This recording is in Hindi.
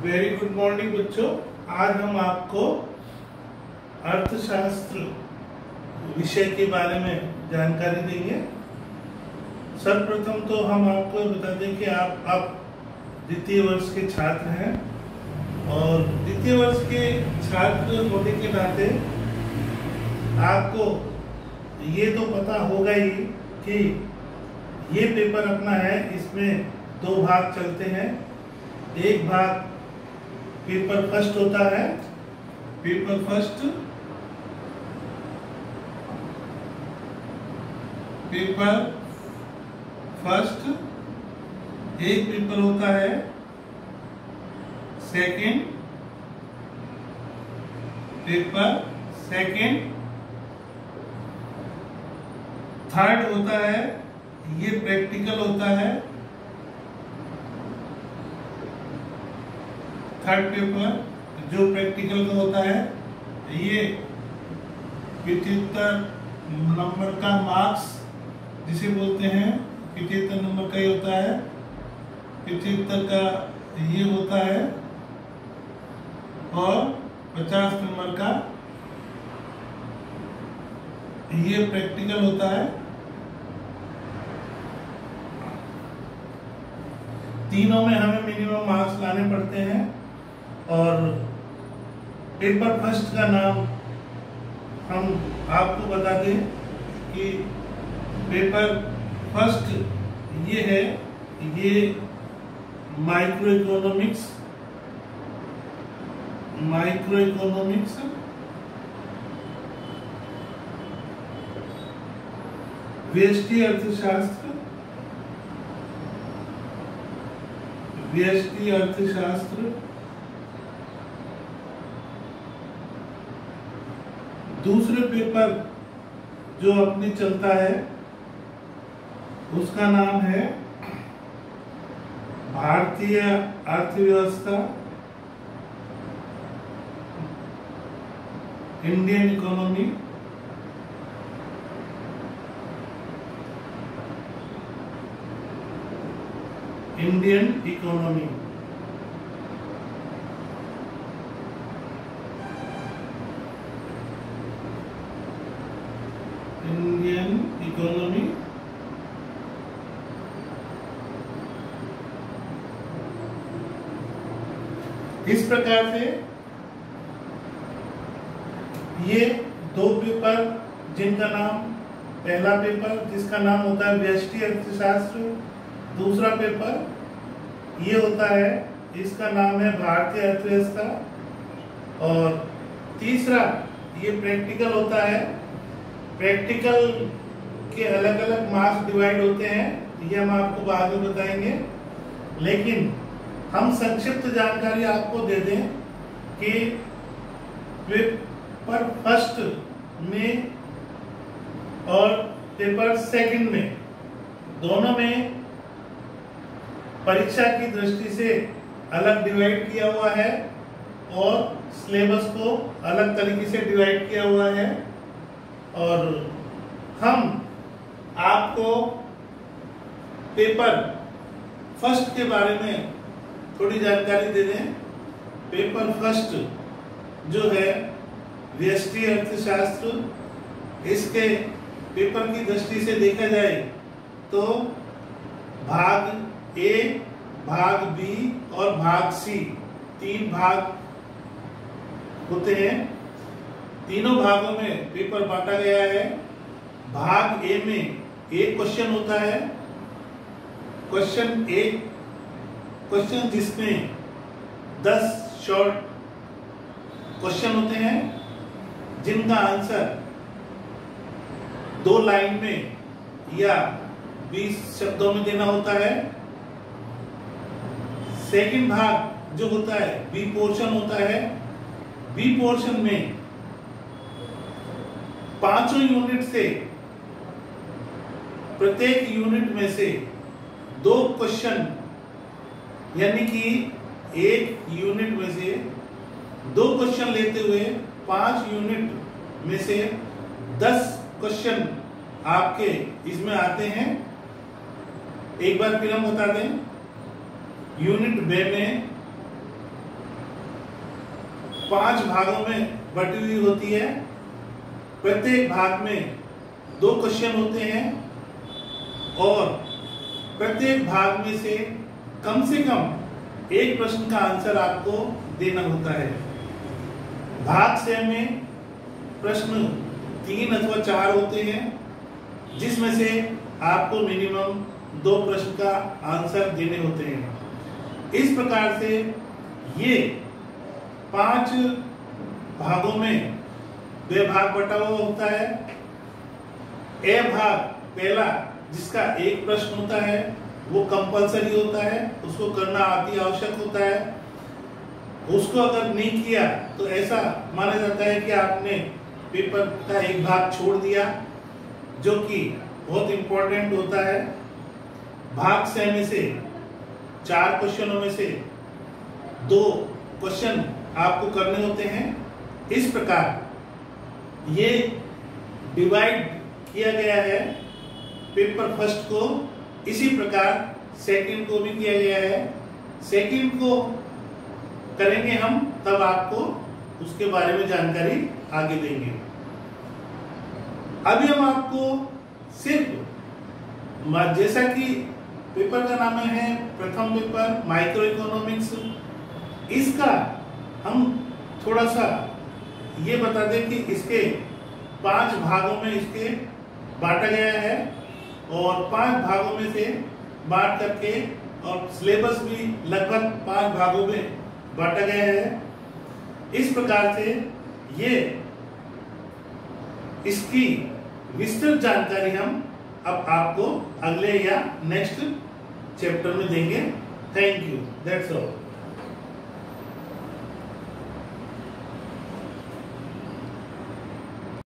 वेरी गुड मॉर्निंग बच्चों। आज हम आपको अर्थशास्त्र विषय के बारे में जानकारी देंगे। सर्वप्रथम तो हम आपको बता दें कि आप द्वितीय वर्ष के छात्र हैं और द्वितीय वर्ष के छात्र होने के नाते आपको ये तो पता होगा ही कि ये पेपर अपना है, इसमें दो भाग चलते हैं। एक भाग पेपर फर्स्ट होता है, पेपर फर्स्ट एक पेपर होता है सेकंड पेपर सेकंड। थर्ड होता है ये प्रैक्टिकल होता है। थर्ड पेपर जो प्रैक्टिकल का होता है ये 75 नंबर का मार्क्स जिसे बोलते हैं 75 नंबर का ही होता है। 75 का ये होता है और 50 नंबर का ये प्रैक्टिकल होता है। तीनों में हमें मिनिमम मार्क्स लाने पड़ते हैं और पेपर फर्स्ट का नाम हम आपको बता दें कि पेपर फर्स्ट ये है, ये माइक्रो इकोनॉमिक्स व्यष्टि अर्थशास्त्र दूसरे पेपर जो अपने चलता है उसका नाम है भारतीय अर्थव्यवस्था, इंडियन इकोनॉमी। इस प्रकार से ये दो पेपर जिनका नाम, पहला पेपर जिसका नाम होता है व्यष्टि अर्थशास्त्र, दूसरा पेपर ये होता है, इसका नाम है भारतीय अर्थव्यवस्था और तीसरा ये प्रैक्टिकल होता है। प्रैक्टिकल के अलग अलग मार्क्स डिवाइड होते हैं, ये हम आपको बाद में बताएंगे, लेकिन हम संक्षिप्त जानकारी आपको दे दें कि पेपर फर्स्ट में और पेपर सेकंड में दोनों में परीक्षा की दृष्टि से अलग डिवाइड किया हुआ है और सिलेबस को अलग तरीके से डिवाइड किया हुआ है। और हम आपको पेपर फर्स्ट के बारे में थोड़ी जानकारी दे दें। पेपर फर्स्ट जो है व्यष्टि अर्थशास्त्र, इसके पेपर की दृष्टि से देखा जाए तो भाग ए, भाग बी और भाग सी, तीन भाग होते हैं। तीनों भागों में पेपर बांटा गया है। भाग ए में एक क्वेश्चन होता है, क्वेश्चन जिसमें 10 शॉर्ट क्वेश्चन होते हैं जिनका आंसर 2 लाइन में या 20 शब्दों में देना होता है। सेकंड भाग जो होता है बी पोर्शन होता है। बी पोर्शन में 5 यूनिट से प्रत्येक यूनिट में से 2 क्वेश्चन, यानी कि एक यूनिट में से 2 क्वेश्चन लेते हुए 5 यूनिट में से 10 क्वेश्चन आपके इसमें आते हैं। एक बार फिर हम बता दें, यूनिट बे में 5 भागों में बटी हुई होती है। प्रत्येक भाग में 2 क्वेश्चन होते हैं और प्रत्येक भाग में से कम 1 प्रश्न का आंसर आपको देना होता है। भाग से में प्रश्न 3 अथवा 4 होते हैं, जिसमें से आपको मिनिमम 2 प्रश्न का आंसर देने होते हैं। इस प्रकार से ये 5 भागों में 2 भाग बटा हुआ होता है। ए भाग पहला, जिसका 1 प्रश्न होता है, वो कंपलसरी होता है, उसको करना अति आवश्यक होता है। उसको अगर नहीं किया तो ऐसा माना जाता है कि आपने पेपर का 1 भाग छोड़ दिया, जो कि बहुत इंपॉर्टेंट होता है। भाग से में से 4 क्वेश्चनों में से 2 क्वेश्चन आपको करने होते हैं। इस प्रकार ये डिवाइड किया गया है पेपर फर्स्ट को, इसी प्रकार सेकंड को भी किया गया है। सेकंड को करेंगे हम, तब आपको उसके बारे में जानकारी आगे देंगे। अभी हम आपको सिर्फ, जैसा कि पेपर का नाम है प्रथम पेपर माइक्रो इकोनॉमिक्स, इसका हम थोड़ा सा ये बता दें कि इसके 5 भागों में इसके बांटा गया है और 5 भागों में से बांट करके, और सिलेबस भी लगभग 5 भागों में बांटा गया है। इस प्रकार से ये इसकी विस्तृत जानकारी हम अब आपको अगले या नेक्स्ट चैप्टर में देंगे। Thank you, that's all.